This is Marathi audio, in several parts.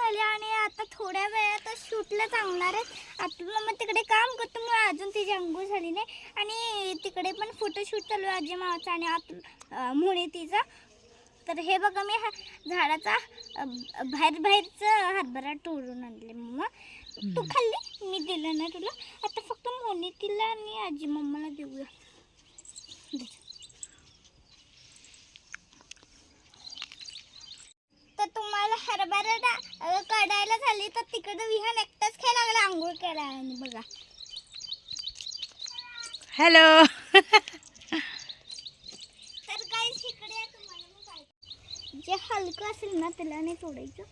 झाली आणि आता थोड्या वेळातच शूटला चांगणार आहे. अतुल मामा तिकडे काम करतो मग अजून तिची अंघोळ झाली नाही आणि तिकडे पण फोटोशूट चालू आहे आजी मामाचा आणि अतुल मुळे तिचा. तर हे बघा मी झाडाचा बाहेरचं हरभरा तोडून आणले मम्मा. तू खाल्ली, मी दिलं ना तुला. आता फक्त मोनिकीला आणि आजी मम्माला देऊया. तर तुम्हाला हरभरा काढायला झाली तर तिकडे विहान एकटाच खेळायला लागला आंघोळ केला आणि बघा. हॅलो. तर काय इकडे तुम्हाला मी काय जे हलकं असेल ना त्याला नाही तोडायचं.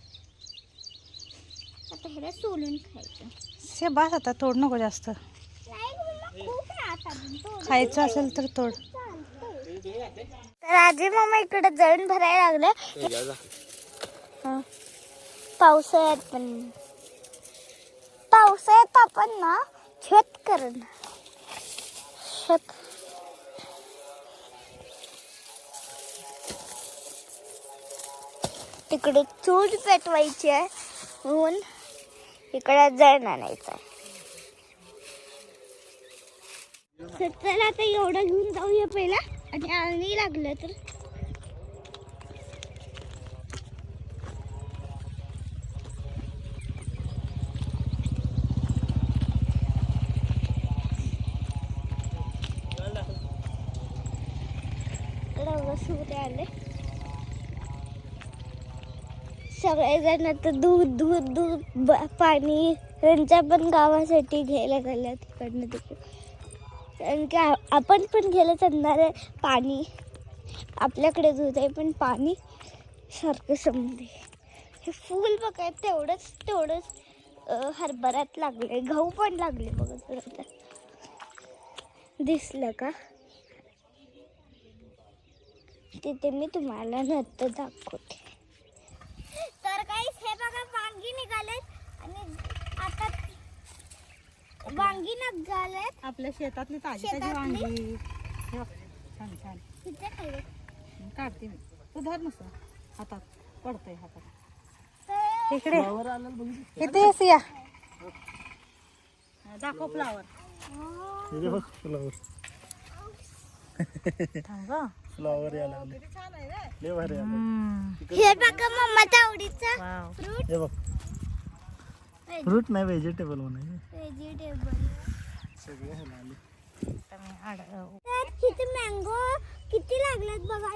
आता ह्याला सोलून खायचं. शे बस आता तोड नको जास्त. नाही मम्मा खूप आहे आता अजून तोड. खायचं असेल तर तोड. तर आजी मामा इकडे जळण भरायला लागले. पावसाळ्यात आपण ना छत करणं. छत तिकडे चूल पेटवायची आहे म्हणून इकडे जळण आणायचं आहे. चला आता एवढं घेऊन जाऊया पहिला आणि आणि लागलं तर आले सगळेजण आता दूध दूध दूध पाणी त्यांच्या पण गावासाठी घ्यायला झाल्या तिकडनं तिकडे. कारण की आपण पण घ्यायला चालणार आहे पाणी. आपल्याकडे दूध आहे पण पाणी सारखं समजे. हे फूल बघा तेवढंच हरभऱ्यात लागले. गहू पण लागले बघा तर दिसलं का. तिथे मी तुम्हाला नंतर दाखवते. तर गाईस हे बघा वांगी निघालेत आणि आता वांगी निघालेत आपल्या शेतातली ताजी ताजी वांगी. छान छान तिथे खाल्ले काढते मी. तू धर नसतं हातात पडतंय हातात. तर इकडे इथे सिया दाखव फ्लावर. थांब फ्लावर यायला लागले. लय भारी आलं. हे बघा मम्माच्या आवडीचं वाव. फ्रूट. हे बघ फ्रूट नाही व्हेजिटेबल म्हणायचे व्हेजिटेबल. सगळे ह्याला आले. तर इथे मँगो किती लागलेत बघा.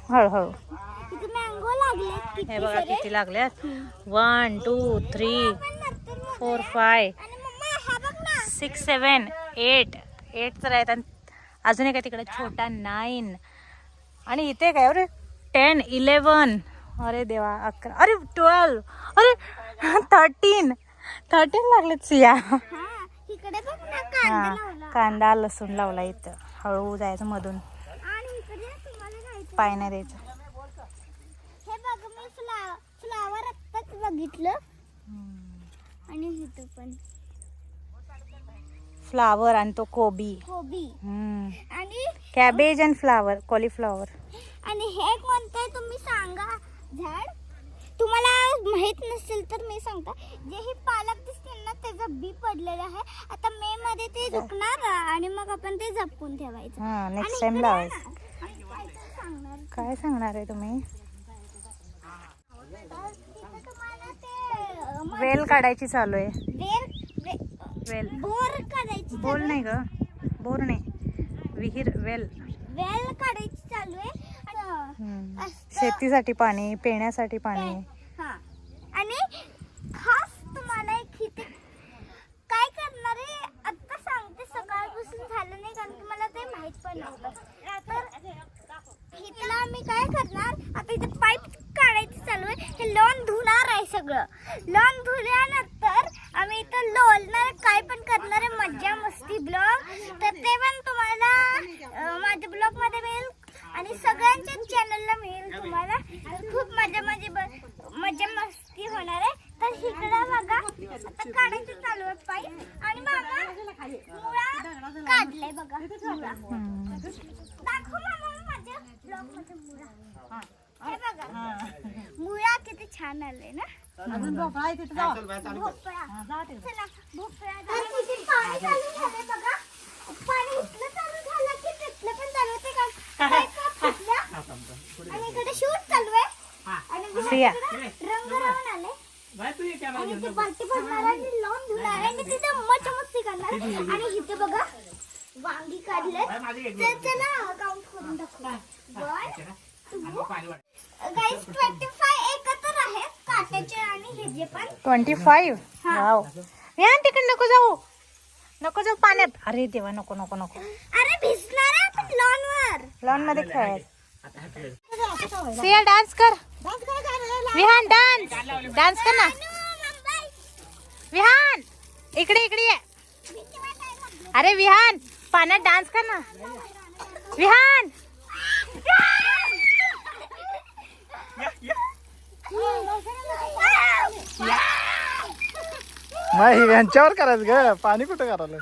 हळूहळू. इथे मँगो लागलेत हे बघा किती किती लागल्यात. 1 2 3 4 5 आणि मम्मा हा बघ ना 6 7 8 तर आहेत आणि अजून एक आहे तिकडे छोटा 9 आणि इथे काय अरे 10 11 अरे देवा 11 अरे 12 अरे 13 लागलेत सिया. हा इकडे बघ ना कांदा लावला कांदा लसूण लावला इथं. हळू जायचं मधून आणि इकडे तुम्हाला जायचं. पाय नाही द्यायचं. हे बघ मी फ्लावर आत्ताच बघितलं आणि इथं पण फ्लावर आणि तो कोबी. आणि कॅबेज आणि फ्लावर कॉलीफ्लावर. आणि हे कोणतं तुम्ही सांगा झाड. तुम्हाला माहित नसेल तर मी सांगता. जे हे पालक दिसतील ना त्याचं बी पडलेलं आहे. आता मे मध्ये ते झुकणार आणि मग आपण ते जपून ठेवायचं. नेक्स्ट टाइम लावायचं. सांगणार काय सांगणार आहे तुम्ही. तुम्हाला ते वेल काढायची चालू आहे. वेल बोर काढायची बोल नाही ग. बोर नाही विहीर. वेल काढायची चालू आहे. शेतीसाठी पाणी पिण्यासाठी पाणी. हा आणि खास तुम्हाला एक इथे काय करणार आहे आता सांगते. सकाळपासून झालं नाही कारण की मला ते माहित पण नव्हतं. तर इथला आम्ही काय करणार आता इथे पाईप काढायची चालू आहे. हे लॉन धुणार आहे सगळं. लॉन धुल्यानंतर आम्ही इथं लोलणार काय पण करणार आहे मज्जा मस्ती ब्लॉग. तर ते पण तुम्हाला माझ्या ब्लॉग मध्ये मिळेल आणि सगळ्यांच्या चॅनलला मिळेल तुम्हाला. खूप मजा मस्ती होणार आहे. तर इकडं बघा आता काढायचं चालू आहे पाईप आणि बाबा मुळा काढलाय बघा. मुळा दाखव मामा माझ्या ब्लॉग मध्ये मुळा. हे बघा मुळा किती छान आले ना. भोपळा. चला, भोपळा. तर तिथे पाणी चालू झालंय बघा. पाणी इथलं चालू झालं की तिथलं पण चालू होते का? पाईपा फुटल्या. आणि इकडे शूट चालू आहे. आणि सिया. इकडे रंग लावून आले. आणि ते बाल्टी भरणार आणि लावून धुणार आणि तिथे मच्छी करणार. आणि इथे बघा वांगी काढले. तर चला काउंट करून दाखवू. 1 2 गाइस 25 एकत्र आहेत काट्याचे आणि हे जे पण 25. वाव. विहान तिकडे नको जाऊ, नको जाऊ पाण्यात. अरे देवा, नको नको नको. अरे भिजणार आहे आपण लॉन वर. लॉन मध्ये खेळायचं. सिया डान्स कर. विहान डान्स डान्स कर ना. विहान इकडे इकडे ये. अरे विहान पाण्यात डान्स कर ना. विहान नाही यांच्यावर करायचं ग, पाणी कुठं करायला.